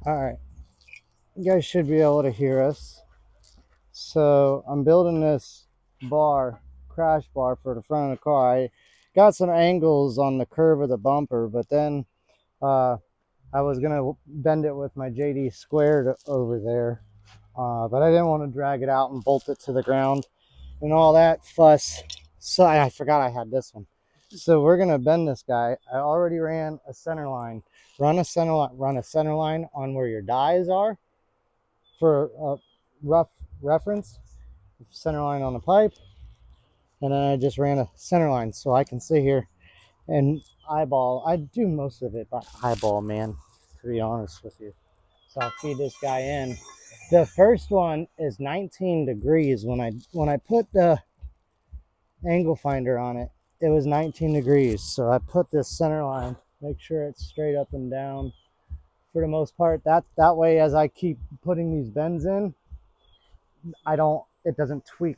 All right, you guys should be able to hear us. So I'm building this crash bar for the front of the car. I got some angles on the curve of the bumper, but then uh, I was gonna bend it with my JD squared over there, but I didn't want to drag it out and bolt it to the ground and all that fuss. So I forgot I had this one. So we're gonna bend this guy. I already ran a center line. Run a center line on where your dies are for a rough reference. Center line on the pipe, and then I just ran a center line so I can sit here and eyeball. I do most of it by eyeball, man, to be honest with you. So I'll feed this guy in. The first one is 19 degrees. When I put the angle finder on it, it was 19 degrees. So I put this center line, make sure it's straight up and down for the most part. That way, as I keep putting these bends in, it doesn't tweak.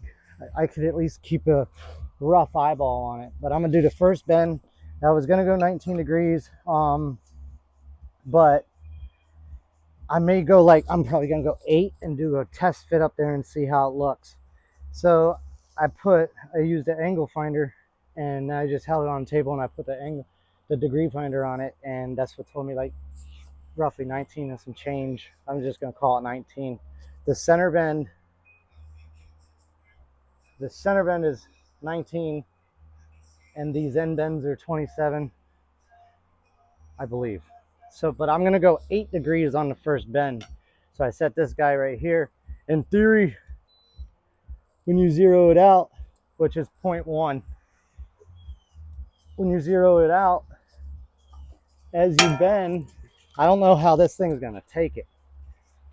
I could at least keep a rough eyeball on it. But I'm gonna do the first bend. I was gonna go 19 degrees, but I may go I'm probably gonna go 8 and do a test fit up there and see how it looks. So I used the angle finder, and I just held it on the table, and I put the degree finder on it, and that's what told me roughly 19 and some change. I'm just gonna call it 19. The center bend is 19, and these end bends are 27, I believe. So, but I'm gonna go 8 degrees on the first bend. So I set this guy right here. In theory, when you zero it out, which is 0.1, when you zero it out, as you bend, I don't know how this thing's gonna take it.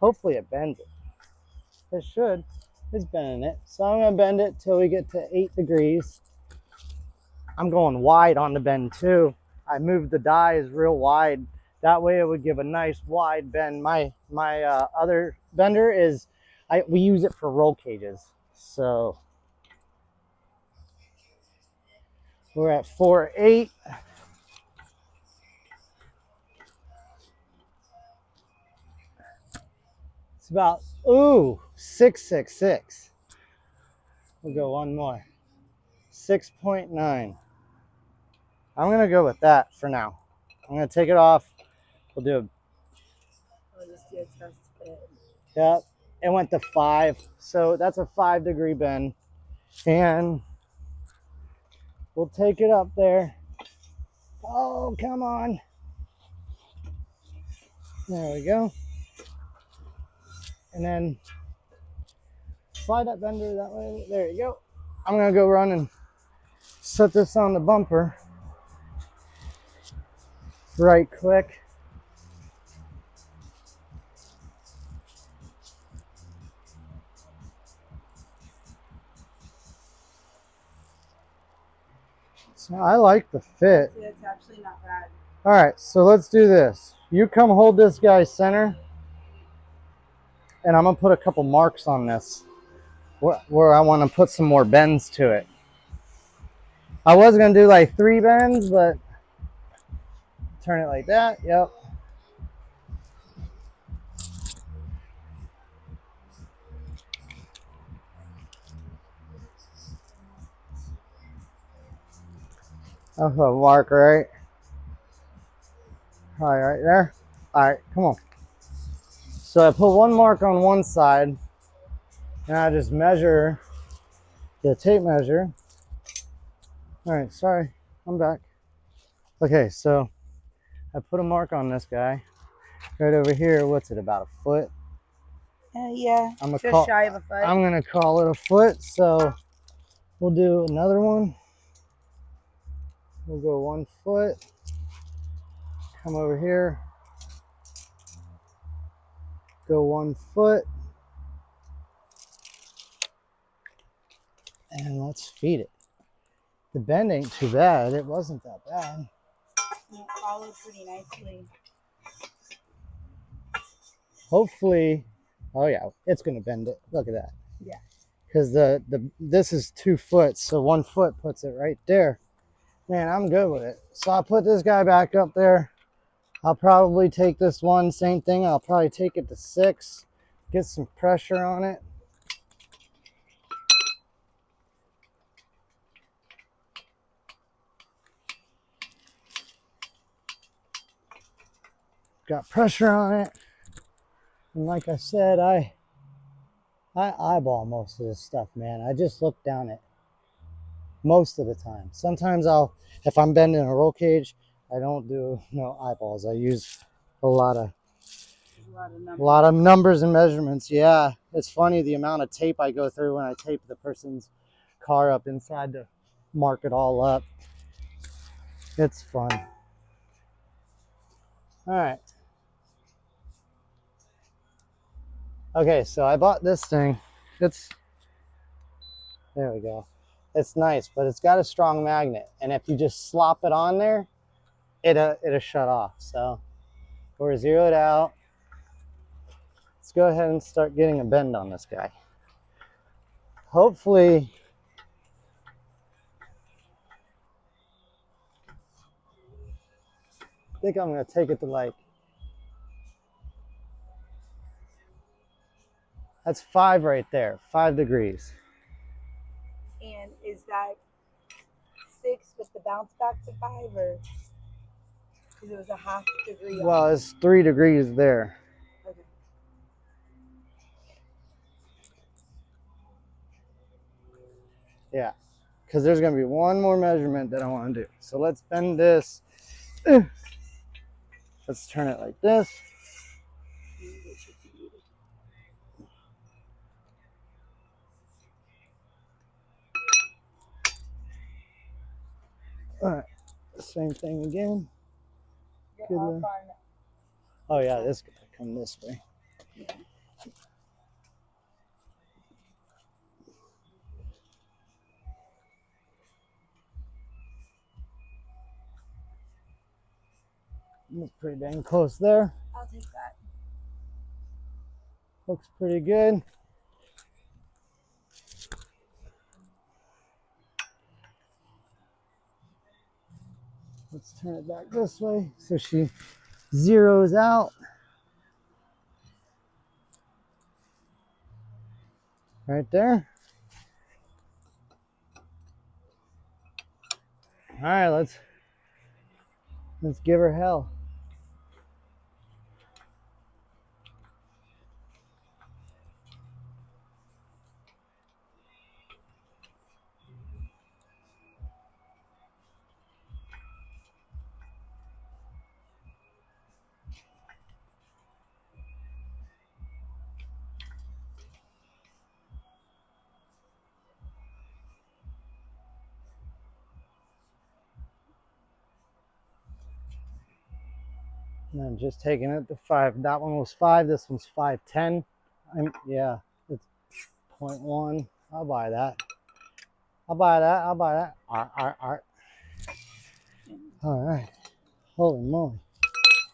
Hopefully it bends it. It should. It's bending it. So I'm gonna bend it till we get to 8 degrees. I'm going wide on the bend too. I moved the dies real wide. That way it would give a nice wide bend. My other bender we use it for roll cages. So we're at 4.8. It's about 6.66. We'll go one more. 6.9. I'm gonna go with that for now. I'm gonna take it off. We'll do just do a test fit. Yeah, it went to 5, so that's a 5-degree bend, and we'll take it up there. Oh, come on. There we go. And then slide that bender that way. There you go. I'm gonna go run and set this on the bumper right quick. So I like the fit. It's actually not bad. All right, so let's do this. You come hold this guy center, and I'm gonna put a couple marks on this where I want to put some more bends to it. I was gonna do like 3 bends, but turn it like that. Yep. That's a mark, right? All right there. All right, come on. So I put one mark on one side, and I just measure the tape measure. All right, sorry, I'm back. Okay, so I put a mark on this guy right over here. What's it, about a foot? Yeah, just shy of a foot. I'm gonna call it a foot. So we'll do another one. We'll go 1 foot. Come over here. Go 1 foot. And let's feed it. The bend ain't too bad. It wasn't that bad. It followed pretty nicely. Hopefully, oh yeah, it's gonna bend it. Look at that. Yeah. Because this is 2 foot, so 1 foot puts it right there. Man, I'm good with it. So I'll put this guy back up there. I'll probably take this one, same thing. I'll probably take it to 6, get some pressure on it. Got pressure on it. And like I said, I eyeball most of this stuff, man. I just look down it most of the time. Sometimes if I'm bending a roll cage, I don't do no eyeballs. I use a lot of numbers and measurements. Yeah, it's funny the amount of tape I go through when I tape the person's car up inside to mark it all up. It's fun. All right. Okay, so I bought this thing. There we go. It's nice, but it's got a strong magnet, and if you just slop it on there, it'll shut off. So we're zeroed out. Let's go ahead and start getting a bend on this guy. Hopefully, I think I'm gonna take it to like, that's 5 right there, 5 degrees. And is that 6 with the bounce back to 5, or because it was a half degree? Well, it's 3 degrees there. Okay. Yeah, because there's gonna be one more measurement that I want to do. So let's bend this. Let's turn it like this. All right, same thing again. Good. Oh yeah, this could come this way. Yeah. That's pretty dang close there. I'll take that. Looks pretty good. Let's turn it back this way so she zeroes out. Right there. All right, let's give her hell. And I'm just taking it to 5. That one was 5. This one's 5.10. Yeah, it's 0.1. I'll buy that. I'll buy that. I'll buy that. All right. Holy moly.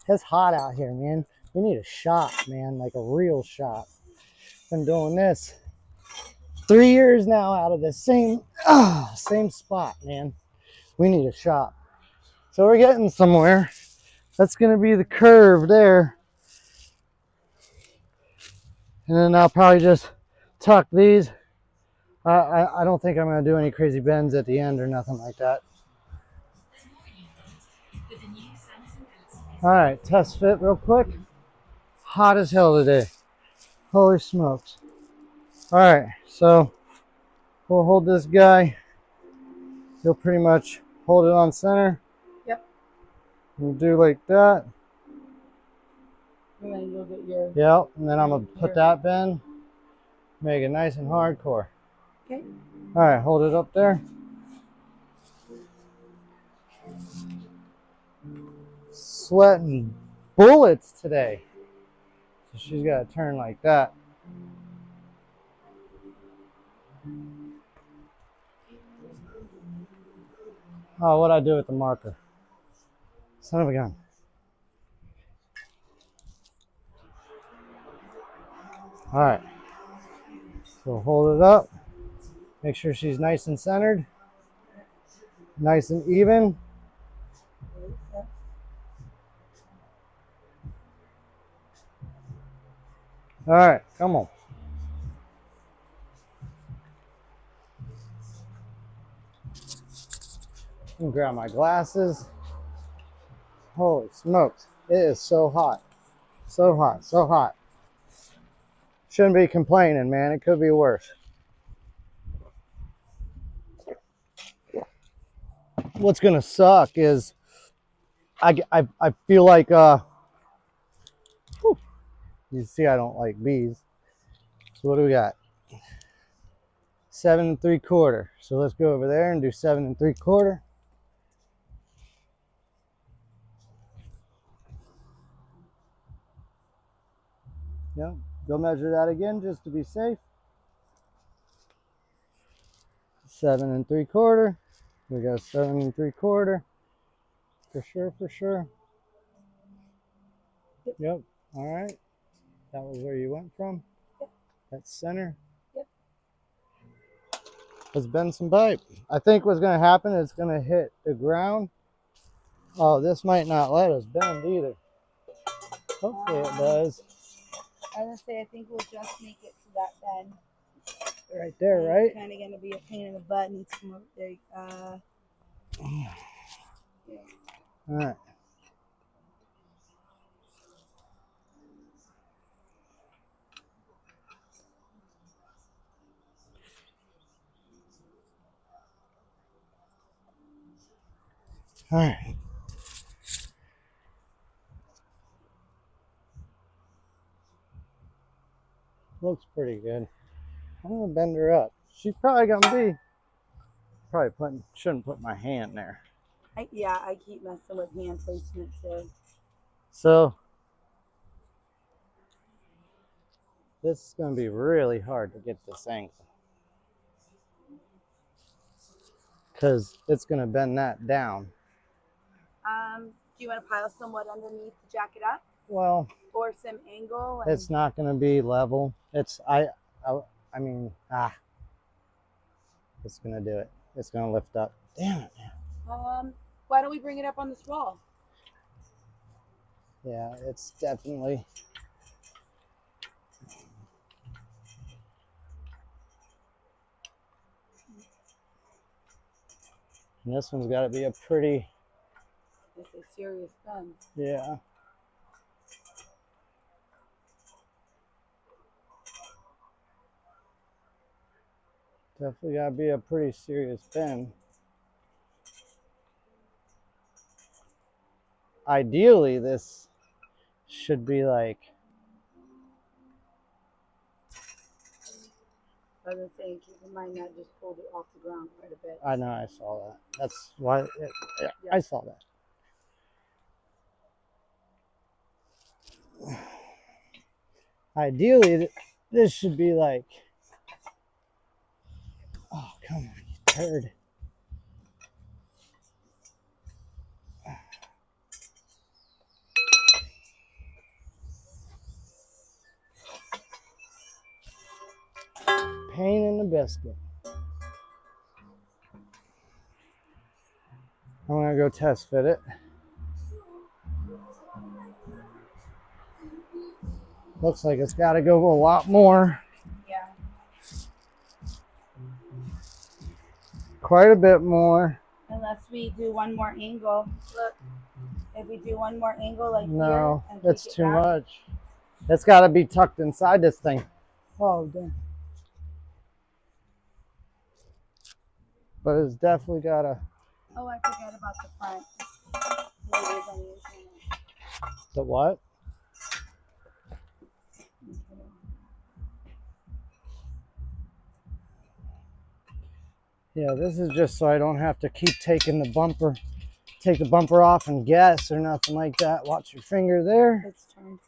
It's hot out here, man. We need a shop, man, like a real shop. Been doing this 3 years now out of the same spot, man. We need a shop. So we're getting somewhere. That's going to be the curve there. And then I'll probably just tuck these. I don't think I'm going to do any crazy bends at the end or nothing like that. All right, test fit real quick. Hot as hell today. Holy smokes. All right, so we'll hold this guy. You'll pretty much hold it on center. Yep. We'll do like that. And then you'll get your... Yep, and then I'm going to put that bend. Make it nice and hardcore. Okay. All right, hold it up there. Sweating bullets today. So she's got to turn like that. Oh, what'd I do with the marker? Son of a gun. All right. So hold it up. Make sure she's nice and centered. Nice and even. All right, come on. Let me grab my glasses. Holy smokes. It is so hot. So hot, so hot. Shouldn't be complaining, man. It could be worse. What's going to suck is I feel like, whew, you see, I don't like bees. So what do we got? 7 3/4. So let's go over there and do 7 3/4. Yeah, go measure that again just to be safe. 7 3/4. We got 7 3/4. For sure, for sure. Yep. All right. That was where you went from. Yep. That's center. Yep. Let's bend some pipe. I think what's going to happen is it's going to hit the ground. Oh, this might not let us bend either. Hopefully it does. I was gonna say I think we'll just make it to that bend. Right there, right? It's kind of gonna be a pain in the butt. Needs to come over there. Yeah. All right. All right. Looks pretty good. I'm gonna bend her up. She's probably gonna be. Shouldn't put my hand there. I keep messing with hand placement too. So this is gonna be really hard to get this angle because it's gonna bend that down. Do you want to pile some wood underneath to jack it up, Well, or some angle? it's not gonna be level. I mean, it's gonna do it. It's gonna lift up. Damn it, man. Why don't we bring it up on this wall? Yeah, it's definitely. And this one's got to be a pretty. It's a serious bend. Yeah. Definitely got to be a pretty serious bend. Ideally, this should be like. I was saying, keep in mind that just pulled it off the ground quite a bit. I know, I saw that. That's why. Yeah, I saw that. Ideally, this should be like. Oh, come on, you turd. Pain in the biscuit. I'm gonna go test fit it. Looks like it's got to go a lot more. Yeah. Quite a bit more. Unless we do one more angle. Look, if we do one more angle like No, here. that's too much. It's got to be tucked inside this thing. Oh, damn. But it's definitely got to. Oh, I forgot about the front. The what? Yeah, this is just so I don't have to keep taking the bumper, take the bumper off and guess or nothing like that. Watch your finger there. It's turned.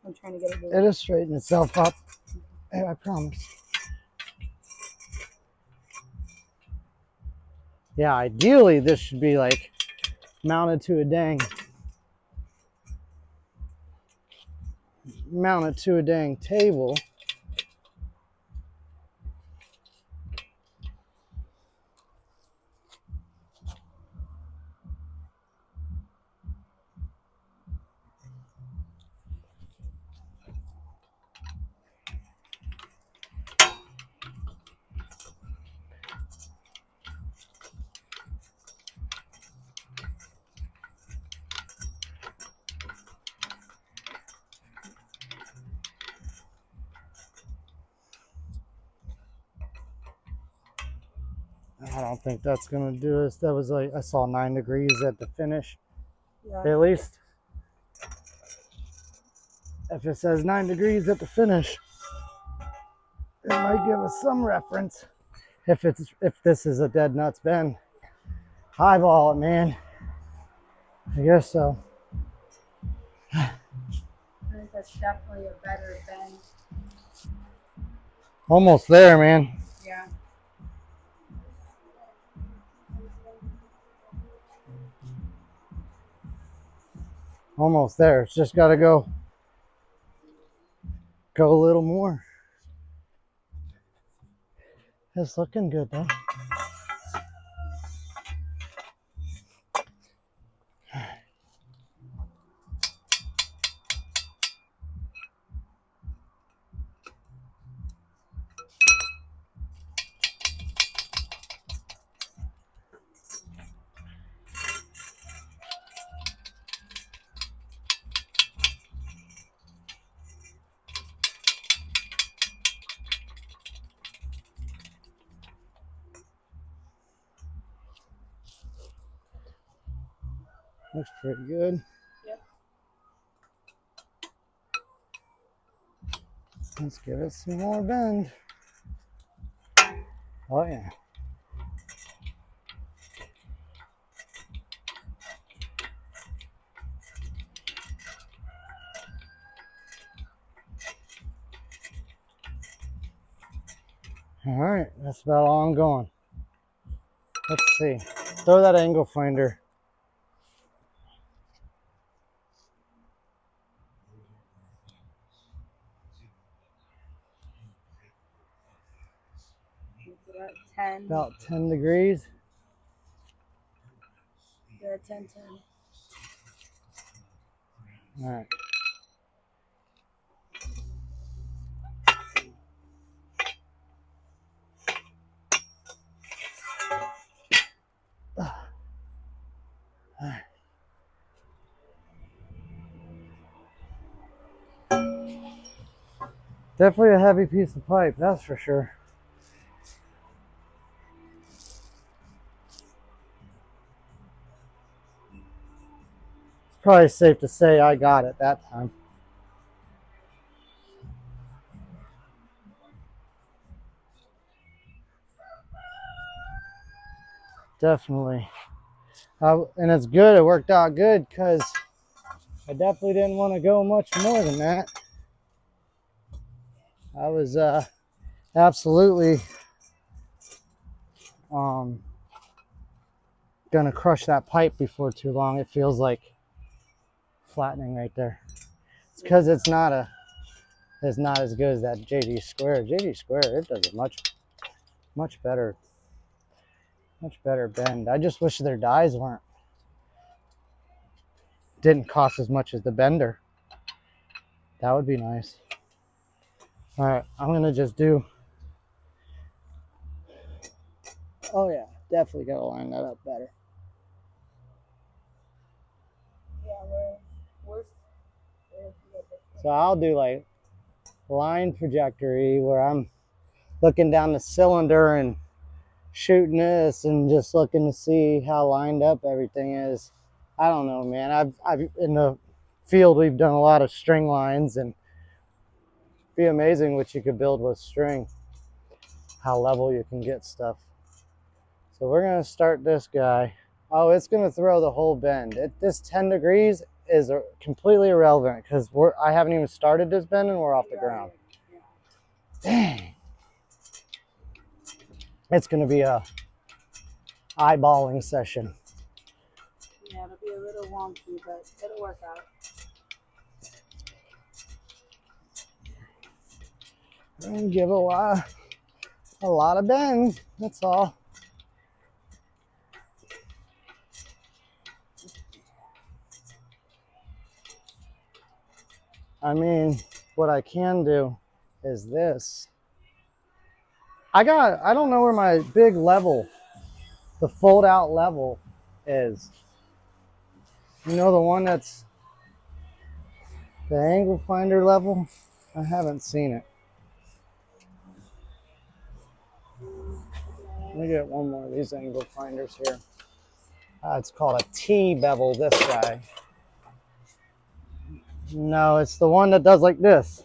I'm trying to get it. It'll straighten itself up. I promise. Yeah, ideally this should be like mounted to a dang table. I don't think that's gonna do us. That was like, I saw 9 degrees at the finish. Yeah. At least if it says 9 degrees at the finish, it might give us some reference. If this is a dead nuts bend. Highball it, man. I guess so. I think that's definitely a better bend. Almost there, man. Yeah. Almost there. It's just got to go a little more. It's looking good though. Looks pretty good. Yep. Let's give it some more bend. Oh yeah. All right, that's about all I'm going. Let's see. Throw that angle finder. It's about 10. About 10 degrees. Yeah, 10, 10. All right. Definitely a heavy piece of pipe, that's for sure. It's probably safe to say I got it that time. Definitely. And it's good. It worked out good because I definitely didn't want to go much more than that. I was absolutely gonna crush that pipe before too long. It feels like flattening right there. It's because it's not as good as that JD Square. JD Square, it does a much better bend. I just wish their dies didn't cost as much as the bender. That would be nice. All right, I'm gonna just do. Oh yeah, definitely gotta line that up better. Yeah, we're So I'll do like line trajectory where I'm looking down the cylinder and shooting this and just looking to see how lined up everything is. I don't know, man. I've in the field we've done a lot of string lines, and it'd be amazing what you could build with string, how level you can get stuff. So we're gonna start this guy. Oh, it's gonna throw the whole bend. This 10 degrees is completely irrelevant because I haven't even started this bend and we're off the ground. Dang. It's gonna be a eyeballing session. Yeah, it'll be a little wonky, but it'll work out. And give a lot of bend. That's all. I mean, what I can do is this. I don't know where my big level, the fold out level is. You know, the one that's the angle finder level? I haven't seen it. Let me get one more of these angle finders here. It's called a T-bevel, this guy. No, it's the one that does like this.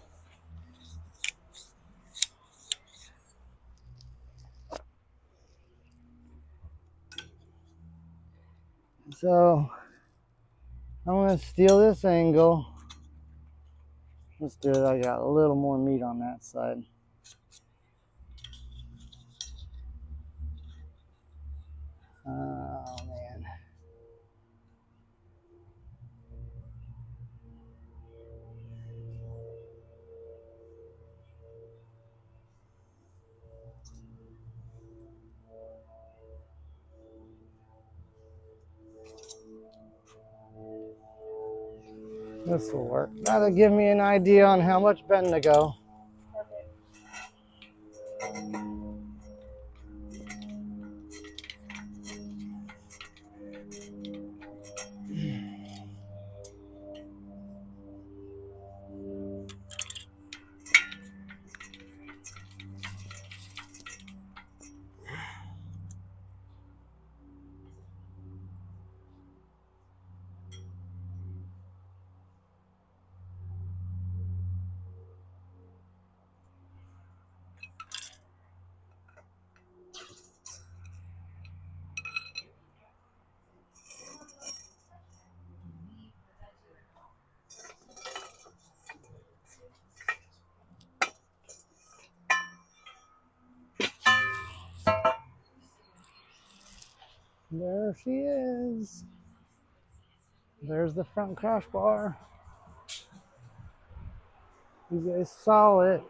So I'm gonna steal this angle. Let's do it. I got a little more meat on that side. Oh man. This will work. That'll give me an idea on how much bend to go. There she is. There's the front crossbar. You guys saw it.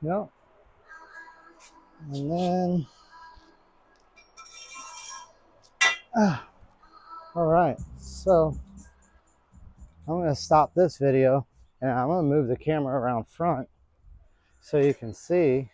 Yep. And then, all right. So I'm going to stop this video and I'm going to move the camera around front so you can see